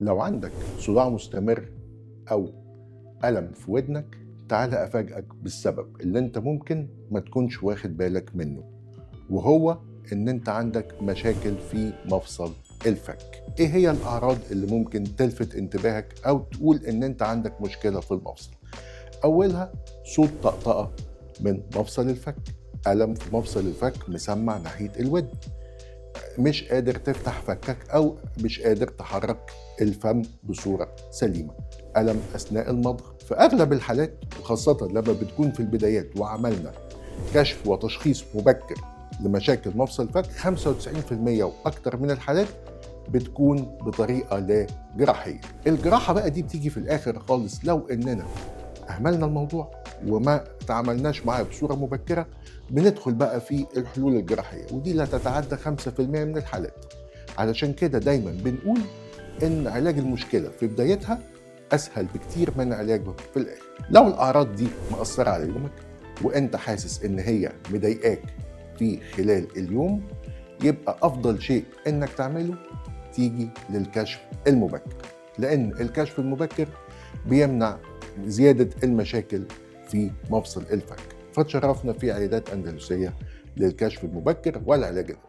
لو عندك صداع مستمر أو ألم في ودنك، تعال أفاجئك بالسبب اللي أنت ممكن ما تكونش واخد بالك منه، وهو إن أنت عندك مشاكل في مفصل الفك. إيه هي الأعراض اللي ممكن تلفت انتباهك أو تقول إن أنت عندك مشكلة في المفصل؟ أولها صوت طقطقة من مفصل الفك، ألم في مفصل الفك مسمع ناحية الودن، مش قادر تفتح فكك أو مش قادر تحرك الفم بصورة سليمة، ألم أثناء المضغ. في أغلب الحالات وخاصة لما بتكون في البدايات وعملنا كشف وتشخيص مبكر لمشاكل مفصل الفك، 95% وأكتر من الحالات بتكون بطريقة لا جراحية. الجراحة بقى دي بتيجي في الآخر خالص لو إننا أهملنا الموضوع وما تعاملناش معاه بصورة مبكرة. بندخل بقى في الحلول الجراحية ودي لا تتعدى 5% من الحالات. علشان كده دايما بنقول إن علاج المشكلة في بدايتها أسهل بكتير من علاجه في الآخر. لو الأعراض دي مأثرة على يومك وإنت حاسس إن هي مضايقاك في خلال اليوم، يبقى أفضل شيء إنك تعمله تيجي للكشف المبكر، لأن الكشف المبكر بيمنع زيادة المشاكل في مفصل الفك. فتشرفنا في عيادات أندلسية للكشف المبكر والعلاج الأسري.